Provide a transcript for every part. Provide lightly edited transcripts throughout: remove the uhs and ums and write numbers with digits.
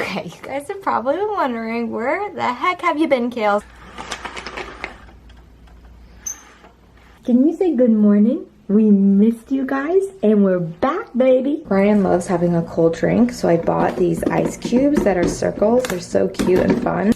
Okay, you guys are probably wondering, where the heck have you been, Kales? Can you say good morning? We missed you guys, and we're back, baby. Ryan loves having a cold drink, so I bought these ice cubes that are circles. They're so cute and fun.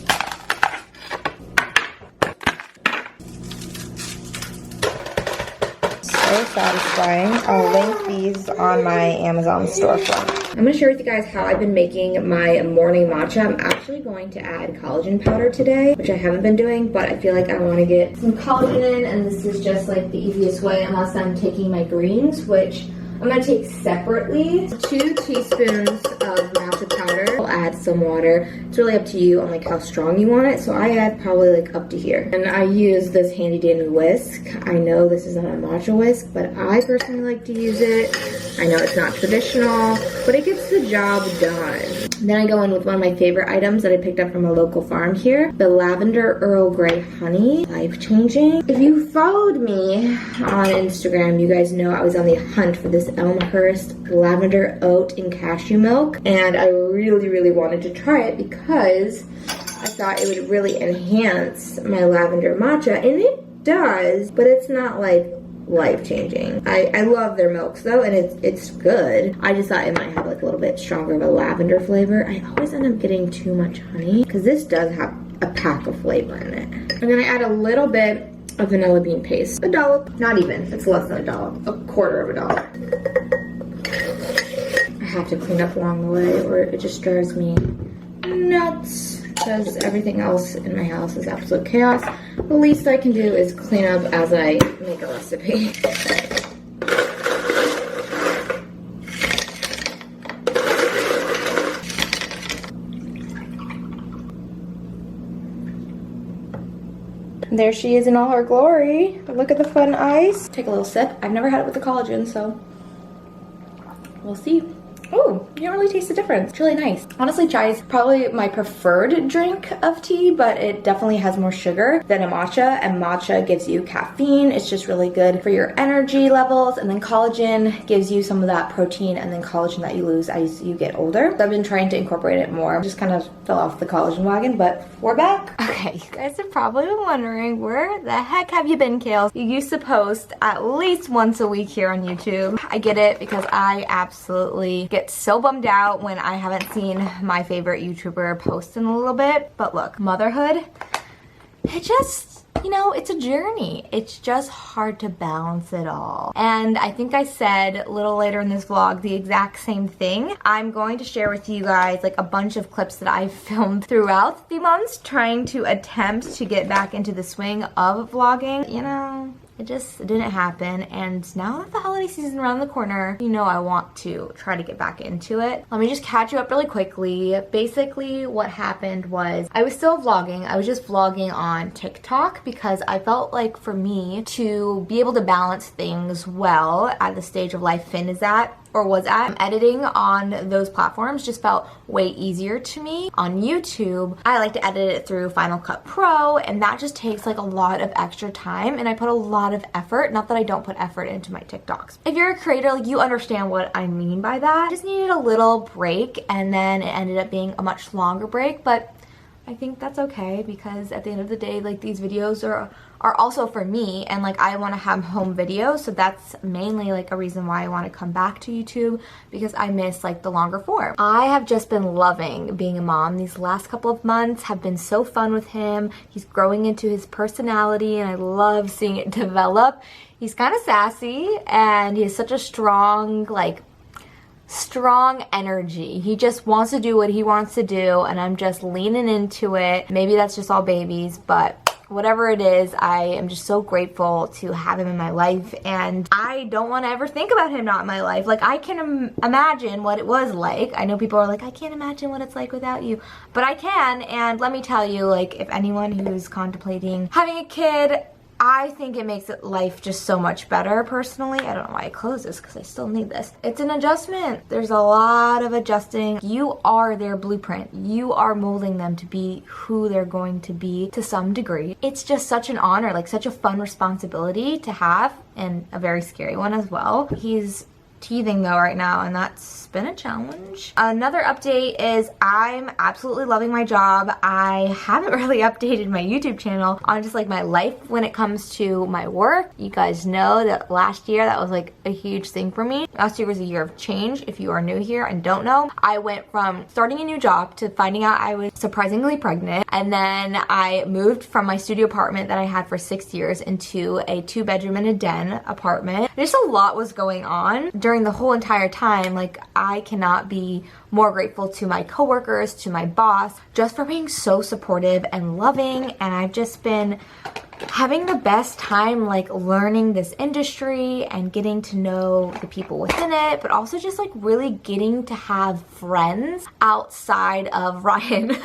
So satisfying. I'll link these on my Amazon storefront. I'm gonna share with you guys how I've been making my morning matcha. I'm actually going to add collagen powder today, which I haven't been doing, but I feel like I want to get some collagen in, and this is just like the easiest way, unless I'm taking my greens, which I'm gonna take separately. 2 teaspoons of matcha powder. I'll add some water. It's really up to you on like how strong you want it. So I add probably like up to here. And I use this handy dandy whisk. I know this isn't a matcha whisk, but I personally like to use it. I know it's not traditional, but it gets the job done. Then I go in with one of my favorite items that I picked up from a local farm here. The lavender Earl Grey honey. Life-changing. If you followed me on Instagram, you guys know I was on the hunt for this Elmhurst lavender oat and cashew milk, and I really wanted to try it because I thought it would really enhance my lavender matcha, and it does, but it's not like life-changing. I love their milks though, and it's good. I just thought it might have like a little bit stronger of a lavender flavor. I always end up getting too much honey because this does have a pack of flavor in it. And then I add a little bit of vanilla bean paste. A dollop. Not even. It's less than a dollop. A quarter of a dollop. I have to clean up along the way or it just drives me nuts because everything else in my house is absolute chaos. The least I can do is clean up as I make a recipe. There she is in all her glory. Look at the fun ice. Take a little sip. I've never had it with the collagen, so we'll see. Oh, you don't really taste the difference. It's really nice. Honestly, chai is probably my preferred drink of tea, but it definitely has more sugar than a matcha, and matcha gives you caffeine. It's just really good for your energy levels, and then collagen gives you some of that protein and then collagen that you lose as you get older. So I've been trying to incorporate it more. Just kind of fell off the collagen wagon, but we're back. Okay, you guys are probably wondering, where the heck have you been, Kales? You used to post at least once a week here on YouTube. I get it because I absolutely get so bummed out when I haven't seen my favorite YouTuber post in a little bit. But look, motherhood, it just, you know, it's a journey. It's just hard to balance it all. And I think I said a little later in this vlog the exact same thing. I'm going to share with you guys like a bunch of clips that I've filmed throughout the months trying to attempt to get back into the swing of vlogging. You know, it just didn't happen, and now that the holiday season around the corner, you know I want to try to get back into it. Let me just catch you up really quickly. Basically, what happened was I was still vlogging. I was just vlogging on TikTok because I felt like for me to be able to balance things well at the stage of life Finn is at, or was at, editing on those platforms just felt way easier to me. On YouTube, I like to edit it through Final Cut Pro, and that just takes like a lot of extra time, and I put a lot of effort. Not that I don't put effort into my TikToks. If you're a creator, like, you understand what I mean by that. I just needed a little break, and then it ended up being a much longer break, but I think that's okay because at the end of the day, like, these videos are also for me, and like I want to have home videos, so that's mainly like a reason why I want to come back to YouTube, because I miss like the longer form. I have just been loving being a mom. These last couple of months have been so fun with him. He's growing into his personality and I love seeing it develop. He's kind of sassy and he has such a strong energy. He just wants to do what he wants to do, and I'm just leaning into it. Maybe that's just all babies, but whatever it is, I am just so grateful to have him in my life, and I don't want to ever think about him not in my life. Like, I can imagine what it was like. I know people are like, I can't imagine what it's like without you, but I can. And let me tell you, like, if anyone who's contemplating having a kid, I think it makes life just so much better personally. I don't know why I closed this because I still need this. It's an adjustment. There's a lot of adjusting. You are their blueprint. You are molding them to be who they're going to be to some degree. It's just such an honor, like such a fun responsibility to have, and a very scary one as well. He's teething though right now, and that's been a challenge. Another update is I'm absolutely loving my job. I haven't really updated my YouTube channel on just like my life when it comes to my work. You guys know that last year that was like a huge thing for me. Last year was a year of change. If you are new here and don't know, I went from starting a new job to finding out I was surprisingly pregnant, and then I moved from my studio apartment that I had for 6 years into a 2-bedroom and a den apartment. Just a lot was going on during the whole entire time. Like, I cannot be more grateful to my coworkers, to my boss, just for being so supportive and loving. And I've just been having the best time like learning this industry and getting to know the people within it, but also just like really getting to have friends outside of Ryan.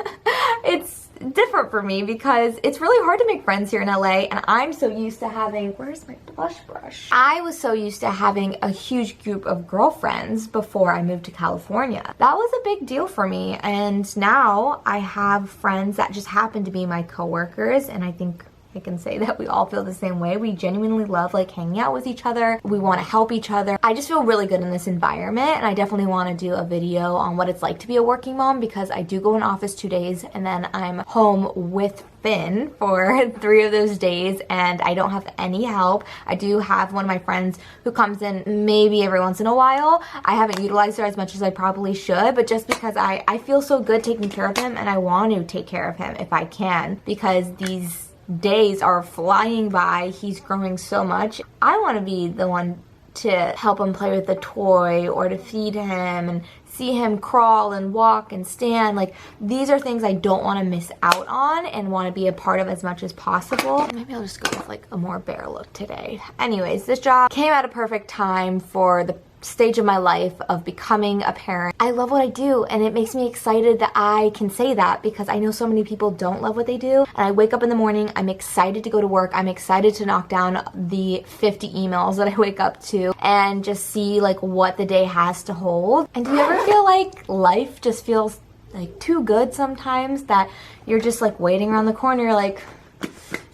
It's different for me because it's really hard to make friends here in LA, and I'm so used to having, where's my blush brush? I was so used to having a huge group of girlfriends before I moved to California. That was a big deal for me, and now I have friends that just happen to be my coworkers, and I think I can say that we all feel the same way. We genuinely love like hanging out with each other. We want to help each other. I just feel really good in this environment, and I definitely want to do a video on what it's like to be a working mom, because I do go in office 2 days and then I'm home with Finn for 3 of those days, and I don't have any help. I do have one of my friends who comes in maybe every once in a while. I haven't utilized her as much as I probably should, but just because I feel so good taking care of him, and I want to take care of him if I can, because these days are flying by. He's growing so much. I want to be the one to help him play with the toy or to feed him and see him crawl and walk and stand. Like, these are things I don't want to miss out on and want to be a part of as much as possible. Maybe I'll just go with like a more bare look today. Anyways, this job came at a perfect time for the stage of my life of becoming a parent. I love what I do, and it makes me excited that I can say that, because I know so many people don't love what they do. And I wake up in the morning, I'm excited to go to work. I'm excited to knock down the 50 emails that I wake up to and just see like what the day has to hold. And do you ever feel like life just feels like too good sometimes, that you're just like waiting around the corner, like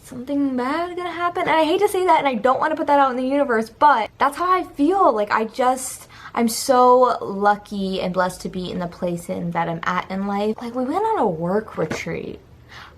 something bad gonna happen? And I hate to say that, and I don't want to put that out in the universe, but that's how I feel. Like, I'm so lucky and blessed to be in the place that I'm at in life. Like, we went on a work retreat.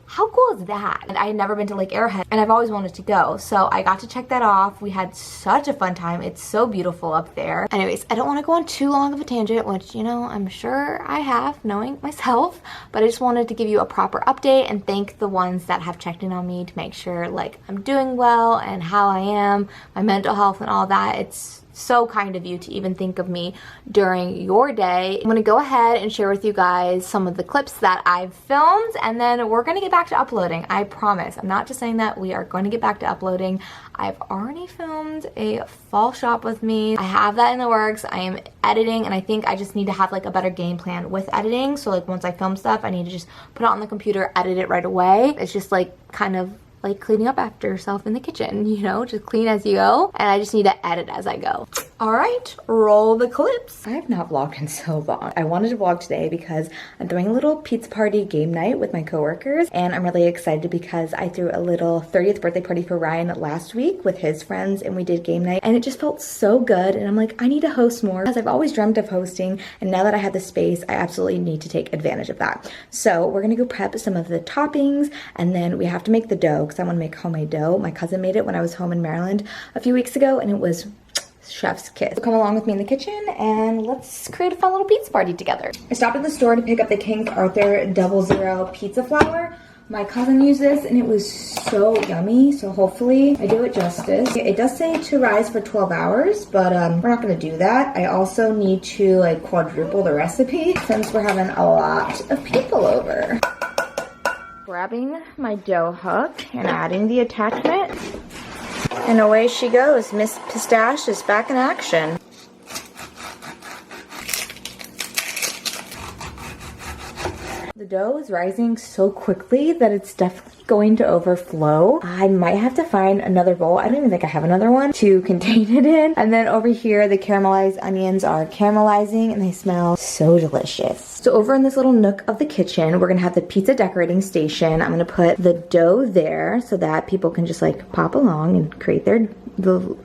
How cool is that? And I had never been to Lake Arrowhead, and I've always wanted to go, so I got to check that off. We had such a fun time. It's so beautiful up there. Anyways, I don't want to go on too long of a tangent, which, you know, I'm sure I have, knowing myself, but I just wanted to give you a proper update and thank the ones that have checked in on me to make sure like I'm doing well and how I am, my mental health and all that. It's so kind of you to even think of me during your day. I'm gonna go ahead and share with you guys some of the clips that I've filmed, and then we're gonna get back to uploading. I promise. I'm not just saying that. We are going to get back to uploading. I've already filmed a fall shop with me. I have that in the works. I am editing, and I think I just need to have like a better game plan with editing. So like once I film stuff, I need to just put it on the computer, edit it right away. It's just like kind of like cleaning up after yourself in the kitchen, you know, just clean as you go, and I just need to edit as I go. All right, roll the clips. I have not vlogged in so long. I wanted to vlog today because I'm throwing a little pizza party game night with my coworkers, and I'm really excited because I threw a little 30th birthday party for Ryan last week with his friends, and we did game night, and it just felt so good, and I'm like, I need to host more because I've always dreamt of hosting, and now that I have the space, I absolutely need to take advantage of that. So we're gonna go prep some of the toppings, and then we have to make the dough, I want to make homemade dough. My cousin made it when I was home in Maryland a few weeks ago, and it was chef's kiss. So come along with me in the kitchen and let's create a fun little pizza party together. I stopped at the store to pick up the King Arthur 00 pizza flour. My cousin used this and it was so yummy, so hopefully I do it justice. It does say to rise for 12 hours, but we're not gonna do that. I also need to like quadruple the recipe since we're having a lot of people over. Grabbing my dough hook and adding the attachment, and away she goes. Miss Pistache is back in action. The dough is rising so quickly that it's definitely going to overflow. I might have to find another bowl. I don't even think I have another one to contain it in. And then over here, the caramelized onions are caramelizing and they smell so delicious. So over in this little nook of the kitchen, we're gonna have the pizza decorating station. I'm gonna put the dough there so that people can just like pop along and create their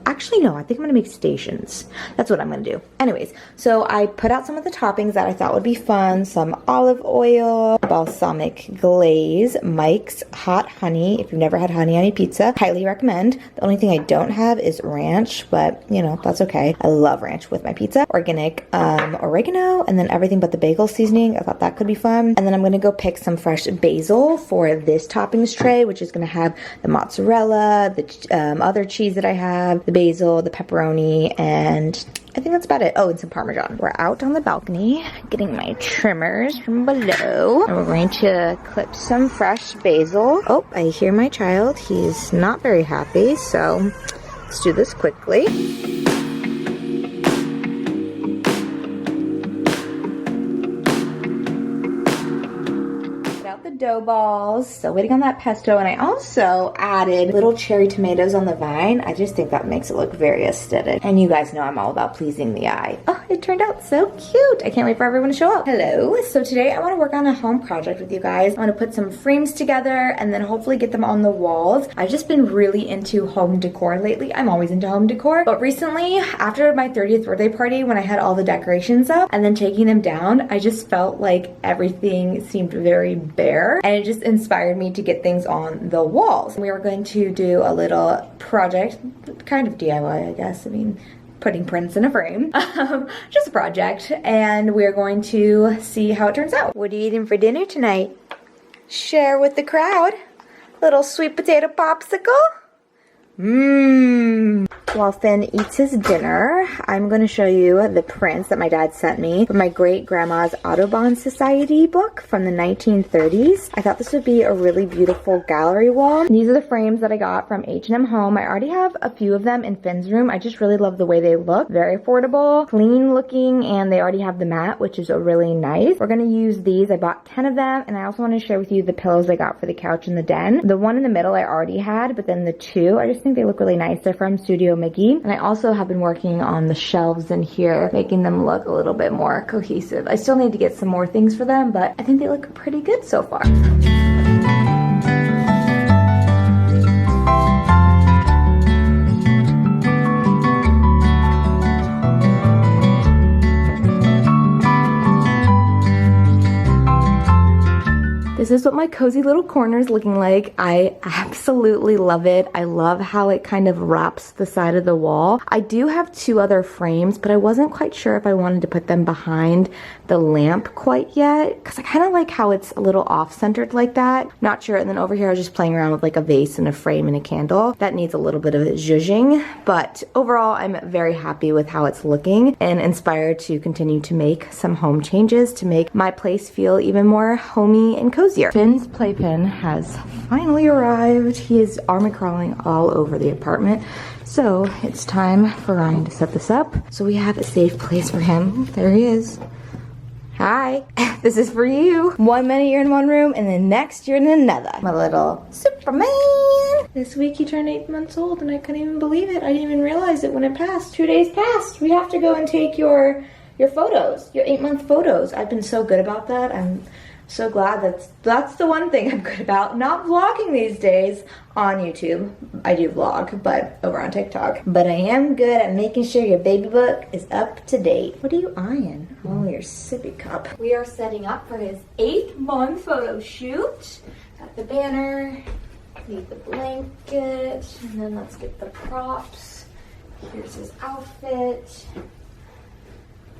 actually no, I think I'm gonna make stations. That's what I'm gonna do. Anyways, so I put out some of the toppings that I thought would be fun. Some olive oil, balsamic glaze, Mike's hot honey. If you've never had honey on a pizza, highly recommend. The only thing I don't have is ranch, but you know, that's okay. I love ranch with my pizza. Organic oregano, and then everything but the bagel seasoning. I thought that could be fun. And then I'm gonna go pick some fresh basil for this toppings tray, which is gonna have the mozzarella, the other cheese that I have, the basil, the pepperoni, and I think that's about it. Oh, and some Parmesan. We're out on the balcony getting my trimmers from below. And we're going to clip some fresh basil. Oh, I hear my child. He's not very happy, so let's do this quickly. Dough balls, still waiting on that pesto, and I also added little cherry tomatoes on the vine. I just think that makes it look very aesthetic, and you guys know I'm all about pleasing the eye. Oh, it turned out so cute. I can't wait for everyone to show up. Hello. So today I want to work on a home project with you guys. I want to put some frames together and then hopefully get them on the walls. I've just been really into home decor lately. I'm always into home decor, but recently after my 30th birthday party, when I had all the decorations up and then taking them down, I just felt like everything seemed very bare. And it just inspired me to get things on the walls. We were going to do a little project, kind of DIY, I guess. I mean, putting prints in a frame. Just a project. And we're going to see how it turns out. What are you eating for dinner tonight? Share with the crowd. Little sweet potato popsicle. Mmm. While Finn eats his dinner, I'm going to show you the prints that my dad sent me from my great-grandma's Audubon Society book from the 1930s. I thought this would be a really beautiful gallery wall. These are the frames that I got from H&M Home. I already have a few of them in Finn's room. I just really love the way they look. Very affordable, clean looking, and they already have the mat, which is really nice. We're going to use these. I bought 10 of them, and I also want to share with you the pillows I got for the couch in the den. The one in the middle I already had, but then the two, I just think they look really nice. They're from Studio McGee. And I also have been working on the shelves in here, making them look a little bit more cohesive. I still need to get some more things for them, but I think they look pretty good so far. This is what my cozy little corner is looking like. I absolutely love it. I love how it kind of wraps the side of the wall. I do have two other frames, but I wasn't quite sure if I wanted to put them behind the lamp quite yet, because I kind of like how it's a little off-centered like that. Not sure. And then over here I was just playing around with like a vase and a frame and a candle. That needs a little bit of zhuzhing, but overall I'm very happy with how it's looking and inspired to continue to make some home changes to make my place feel even more homey and cozy. Finn's playpen has finally arrived. He is army crawling all over the apartment. So it's time for Ryan to set this up. So we have a safe place for him. There he is. Hi, this is for you. 1 minute you're in one room and then next you're in another. My little Superman. This week he turned 8 months old and I couldn't even believe it. I didn't even realize it when it passed. 2 days passed. We have to go and take your photos, your 8-month photos. I've been so good about that. I'm so glad that's the one thing I'm good about. Not vlogging these days on YouTube. I do vlog, but over on TikTok. But I am good at making sure your baby book is up to date. What are you eyeing? Oh, your sippy cup. We are setting up for his 8-month photo shoot. Got the banner, need the blanket, and then let's get the props. Here's his outfit.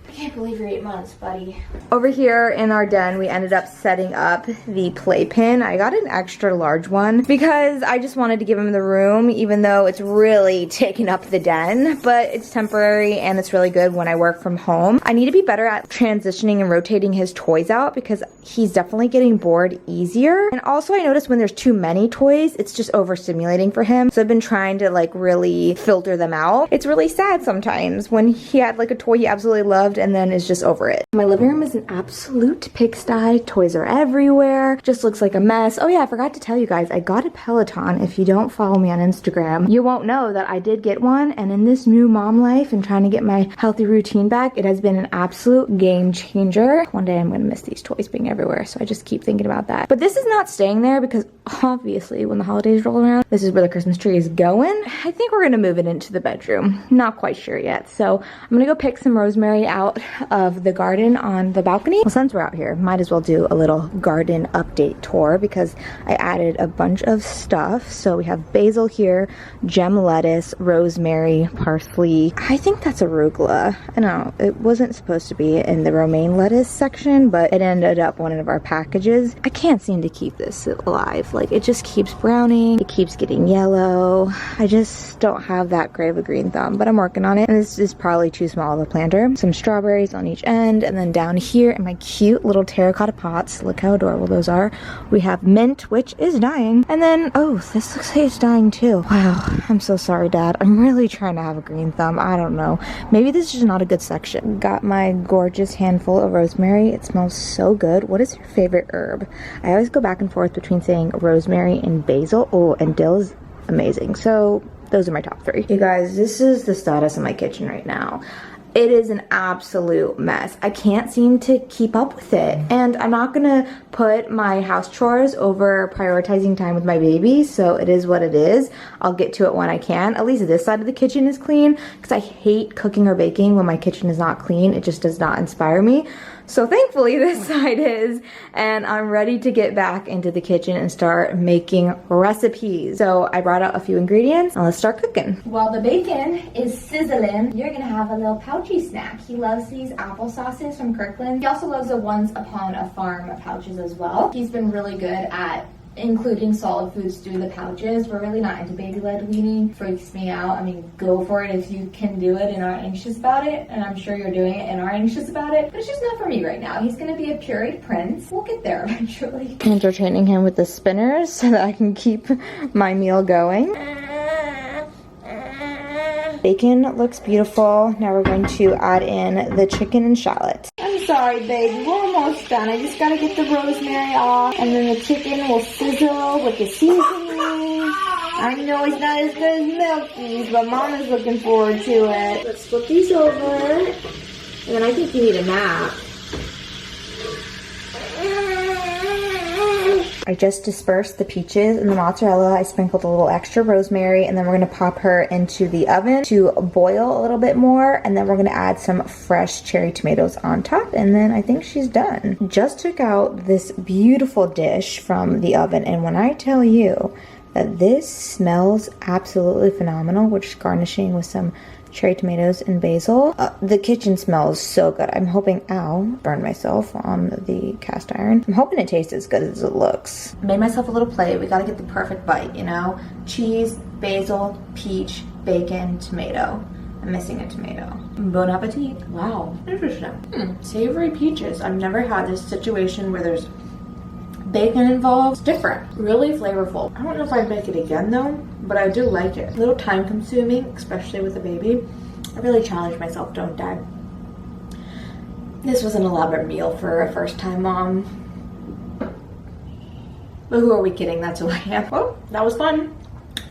I can't believe you're 8 months, buddy. Over here in our den, we ended up setting up the playpen. I got an extra large one because I just wanted to give him the room, even though it's really taking up the den, but it's temporary and it's really good when I work from home. I need to be better at transitioning and rotating his toys out because he's definitely getting bored easier. And also I noticed when there's too many toys, it's just overstimulating for him. So I've been trying to like really filter them out. It's really sad sometimes when he had like a toy he absolutely loved and then is just over it. My living room is an absolute pigsty. Toys are everywhere. Just looks like a mess. Oh yeah, I forgot to tell you guys, I got a Peloton. If you don't follow me on Instagram, you won't know that I did get one, and in this new mom life and trying to get my healthy routine back, it has been an absolute game changer. One day I'm gonna miss these toys being everywhere, so I just keep thinking about that. But this is not staying there because obviously when the holidays roll around, this is where the Christmas tree is going. I think we're gonna move it into the bedroom. Not quite sure yet. So I'm gonna go pick some rosemary out of the garden on the balcony. Well, since we're out here, might as well do a little garden update tour because I added a bunch of stuff. So we have basil here, gem lettuce, rosemary, parsley. I think that's arugula. I know it wasn't supposed to be in the romaine lettuce section, but it ended up one of our packages. I can't seem to keep this alive. Like, it just keeps browning, it keeps getting yellow. I just don't have that great of a green thumb, but I'm working on it. And this is probably too small of a planter. Some strawberries on each end, and then down here in my cute little terracotta pots, look how adorable those are, we have mint, which is dying. And then, oh, this looks like it's dying too. Wow, I'm so sorry, Dad. I'm really trying to have a green thumb. I don't know. Maybe this is just not a good section. Got my gorgeous handful of rosemary. It smells so good. What is your favorite herb? I always go back and forth between saying rosemary and basil. Oh, and dill is amazing. So those are my top 3. You guys, this is the status of my kitchen right now. It is an absolute mess. I can't seem to keep up with it. And I'm not gonna put my house chores over prioritizing time with my baby, so it is what it is. I'll get to it when I can. At least this side of the kitchen is clean, because I hate cooking or baking when my kitchen is not clean. It just does not inspire me. So thankfully this side is, and I'm ready to get back into the kitchen and start making recipes. So I brought out a few ingredients and let's start cooking. While the bacon is sizzling, you're gonna have a little pouchy snack. He loves these apple sauces from Kirkland. He also loves the Once Upon a Farm pouches as well. He's been really good at including solid foods through the pouches. We're really not into baby-led weaning. Freaks me out. I mean, go for it if you can do it and aren't anxious about it, and I'm sure you're doing it and are anxious about it, but it's just not for me right now. He's gonna be a pureed prince. We'll get there eventually. Entertaining him with the spinners so that I can keep my meal going. Bacon looks beautiful. Now we're going to add in the chicken and shallots. I'm sorry, baby. We're almost done. I just gotta get the rosemary off, and then the chicken will sizzle with the seasoning. I know it's not as good as Milky's, but Mama's looking forward to it. Let's flip these over. And then I think you need a nap. I just dispersed the peaches and the mozzarella. I sprinkled a little extra rosemary, and then we're gonna pop her into the oven to boil a little bit more, and then we're gonna add some fresh cherry tomatoes on top, and then I think she's done. Just took out this beautiful dish from the oven, and when I tell you that this smells absolutely phenomenal, which is garnishing with some cherry tomatoes and basil. The kitchen smells so good. I'm hoping, ow, burned myself on the cast iron. I'm hoping it tastes as good as it looks. Made myself a little plate. We gotta get the perfect bite, you know? Cheese, basil, peach, bacon, tomato. I'm missing a tomato. Bon appetit. Wow, interesting. Savory peaches. I've never had this situation where there's bacon involved. It's different, really flavorful. I don't know if I'd make it again though, but I do like it. A little time consuming, especially with a baby. I really challenge myself, don't I? This was an elaborate meal for a first time mom. But who are we kidding? That's who I am. Well, that was fun.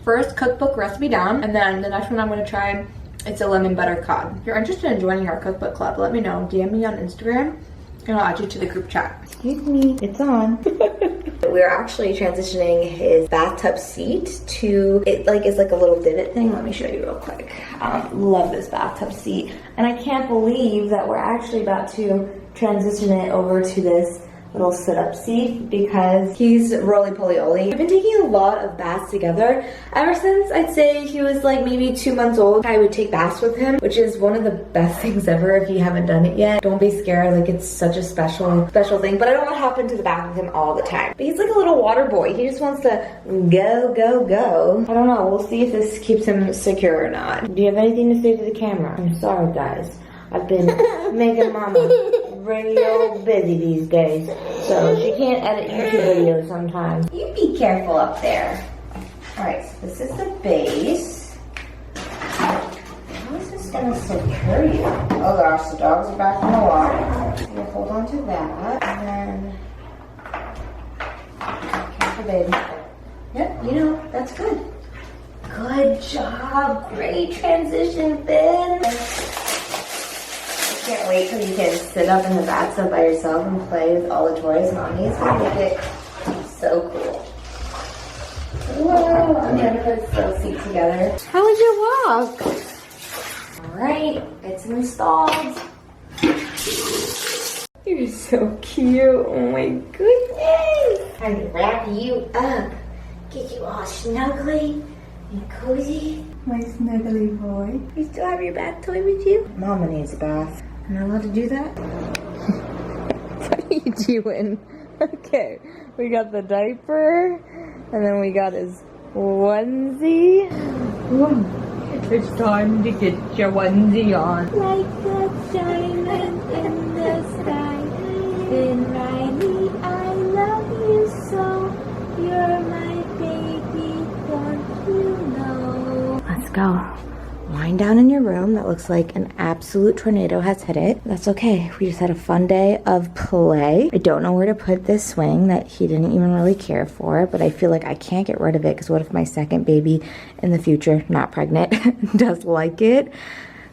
First cookbook recipe down, and then the next one I'm gonna try, it's a lemon butter cod. If you're interested in joining our cookbook club, let me know. DM me on Instagram and I'll add you to the group chat. Excuse me, it's on. We're actually transitioning his bathtub seat to, it like is like a little divot thing. Let me show you real quick. Love this bathtub seat. And I can't believe that we're actually about to transition it over to this little sit-up seat because he's roly-poly-oly. We've been taking a lot of baths together ever since I'd say he was like maybe 2 months old. I would take baths with him, which is one of the best things ever. If you haven't done it yet, don't be scared. Like, it's such a special thing, but I don't want to hop into the bath with him all the time. But he's like a little water boy. He just wants to go, go, go. I don't know. We'll see if this keeps him secure or not. Do you have anything to say to the camera? I'm sorry, guys. I've been making Mama real busy these days, so she can't edit YouTube videos sometimes. You be careful up there. Alright, so this is the base. How is this just gonna secure you. Oh gosh, the dogs are back on the walk. We'll hold on to that, and then careful, baby. Yep, you know, that's good. Good job. Great transition, Finn. I can't wait till you can sit up in the bathtub by yourself and play with all the toys. Mommy is gonna make it so cool. Whoa, I'm gonna put the seat together. How was your walk? All right, it's installed. You're so cute. Oh my goodness. I'm gonna wrap you up. Get you all snuggly and cozy. My snuggly boy. You still have your bath toy with you? Mama needs a bath. Am I allowed to do that? What are you doing? Okay, we got the diaper, and then we got his onesie. Ooh, it's time to get your onesie on. Like the diamond in the sky. Finn Riley, I love you so. You're my baby, don't you know? Let's go. Lying down in your room. That looks like an absolute tornado has hit it. That's okay. We just had a fun day of play. I don't know where to put this swing that he didn't even really care for, but I feel like I can't get rid of it because what if my second baby in the future, not pregnant, does like it?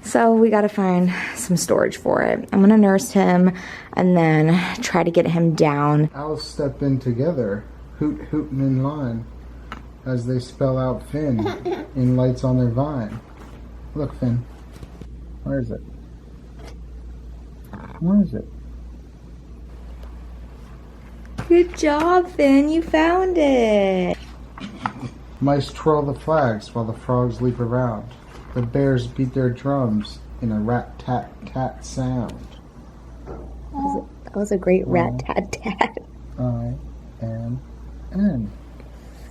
So we got to find some storage for it. I'm going to nurse him and then try to get him down. I'll step in together, hooting in line as they spell out Finn in lights on their vine. Look, Finn. Where is it? Where is it? Good job, Finn. You found it. Mice twirl the flags while the frogs leap around. The bears beat their drums in a rat-tat-tat sound. That was a great rat-tat-tat. I am N.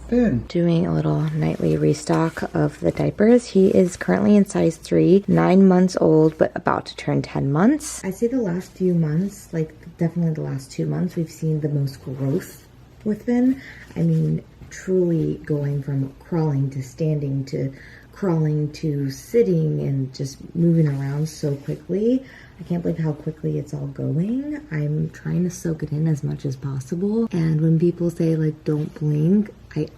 Finn. Doing a little nightly restock of the diapers. He is currently in size 3, 9 months old, but about to turn 10 months. I'd say the last few months, like definitely the last 2 months, we've seen the most growth with Finn. I mean, truly going from crawling to standing to crawling to sitting and just moving around so quickly. I can't believe how quickly it's all going. I'm trying to soak it in as much as possible. And when people say like, don't blink,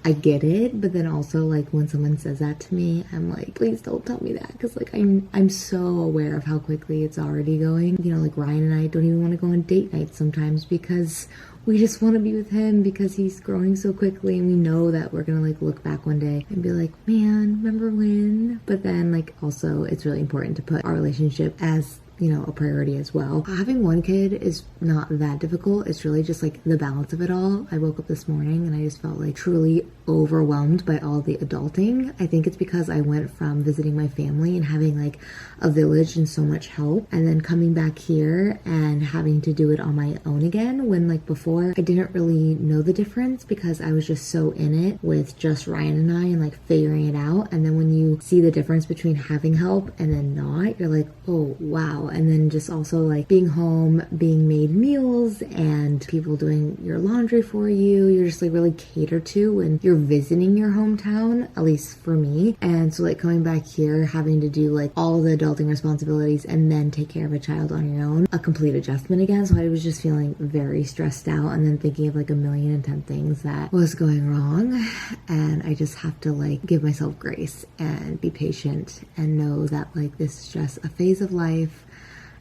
I get it, but then also like when someone says that to me, I'm like, please don't tell me that, because like I'm so aware of how quickly it's already going. You know, like Ryan and I don't even want to go on date nights sometimes because we just want to be with him because he's growing so quickly, and we know that we're gonna like look back one day and be like, man, remember when? But then like also it's really important to put our relationship as, you know, a priority as well. Having one kid is not that difficult. It's really just like the balance of it all. I woke up this morning and I just felt like truly overwhelmed by all the adulting. I think it's because I went from visiting my family and having like a village and so much help, and then coming back here and having to do it on my own again, when like before I didn't really know the difference because I was just so in it with just Ryan and I and like figuring it out. And then when you see the difference between having help and then not, you're like, oh wow. And then just also like being home, being made meals and people doing your laundry for you, you're just like really catered to when you're visiting your hometown, at least for me. And so like coming back here, having to do like all the adulting responsibilities and then take care of a child on your own, a complete adjustment again. So I was just feeling very stressed out and then thinking of like 1,000,010 things that was going wrong. And I just have to like give myself grace and be patient and know that like this is just a phase of life.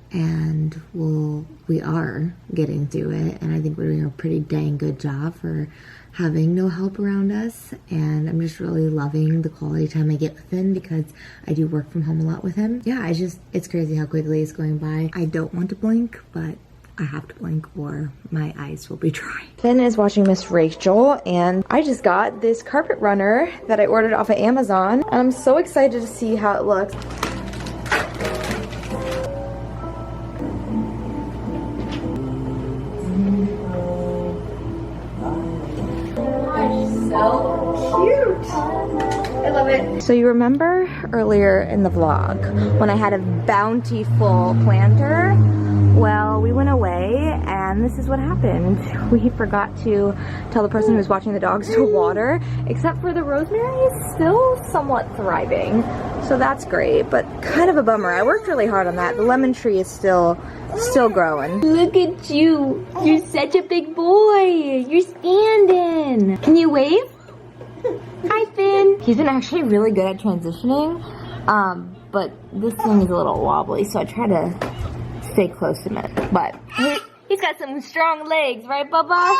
And we are getting through it, and I think we're doing a pretty dang good job for having no help around us. And I'm just really loving the quality time I get with him because I do work from home a lot with him. Yeah, it's crazy how quickly it's going by. I don't want to blink, but I have to blink or my eyes will be dry. Finn is watching Miss Rachel, and I just got this carpet runner that I ordered off of Amazon. And I'm so excited to see how it looks. I love it. So you remember earlier in the vlog when I had a bountiful planter? Well, we went away and this is what happened. We forgot to tell the person who was watching the dogs to water, except for the rosemary is still somewhat thriving. So that's great, but kind of a bummer. I worked really hard on that. The lemon tree is still growing. Look at you. You're such a big boy. You're standing. Can you wave? Hi, Finn. He's been actually really good at transitioning, but this thing is a little wobbly, so I try to stay close to him. But he's got some strong legs, right, Bubba?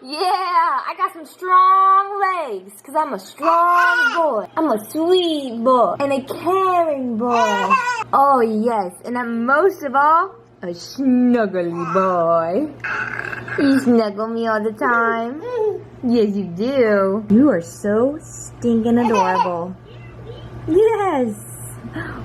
Yeah, I got some strong legs, because I'm a strong boy. I'm a sweet boy and a caring boy. Oh, yes, and I'm most of all, a snuggly boy. You snuggle me all the time. Yes, you do. You are so stinking adorable. Yes.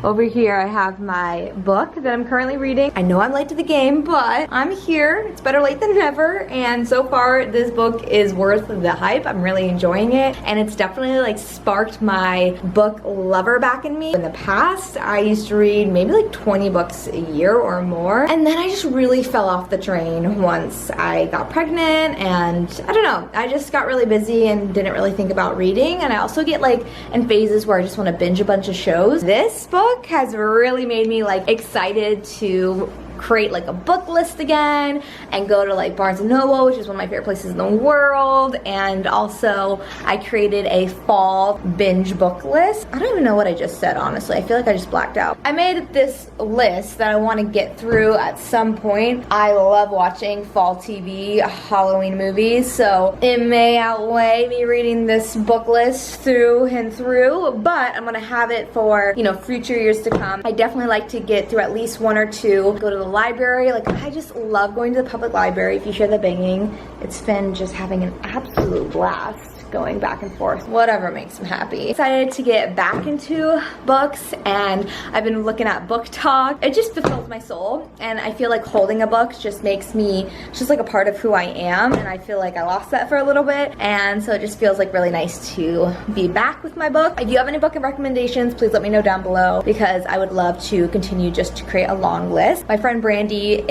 Over here I have my book that I'm currently reading. I know I'm late to the game, but I'm here. It's better late than never, and so far this book is worth the hype. I'm really enjoying it, and it's definitely like sparked my book lover back in me. In the past, I used to read maybe like 20 books a year or more, and then I just really fell off the train once I got pregnant, and I don't know, I just got really busy and didn't really think about reading, and I also get like in phases where I just want to binge a bunch of shows. This book has really made me like excited to create like a book list again and go to like Barnes & Noble, which is one of my favorite places in the world, and also I created a fall binge book list. I don't even know what I just said, honestly. I feel like I just blacked out. I made this list that I want to get through at some point. I love watching fall TV, Halloween movies, so it may outweigh me reading this book list through and through, but I'm gonna have it for, you know, future years to come. I definitely like to get through at least one or two, go to the library. Like, I just love going to the public library. If you hear the banging, it's Finn just having an absolute blast going back and forth, whatever makes him happy. Excited to get back into books, and I've been looking at Book Talk. It just fulfills my soul, and I feel like holding a book just makes me just like a part of who I am, and I feel like I lost that for a little bit, and so it just feels like really nice to be back with my book. If you have any book recommendations, please let me know down below, because I would love to continue just to create a long list. My friend Brandy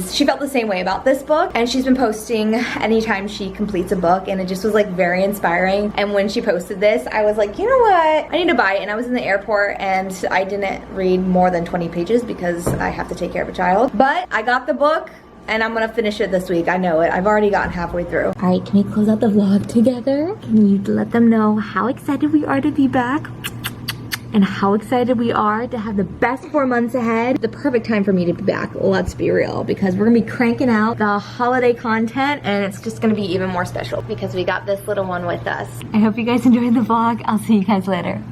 she felt the same way about this book, and she's been posting anytime she completes a book, and it just was like very inspiring. And when she posted this, I was like, you know what? I need to buy it. And I was in the airport and I didn't read more than 20 pages because I have to take care of a child. But I got the book and I'm gonna finish it this week. I know it. I've already gotten halfway through. All right, can we close out the vlog together? Can you let them know how excited we are to be back? And how excited we are to have the best 4 months ahead. The perfect time for me to be back, let's be real, because we're gonna be cranking out the holiday content, and it's just gonna be even more special because we got this little one with us. I hope you guys enjoyed the vlog. I'll see you guys later.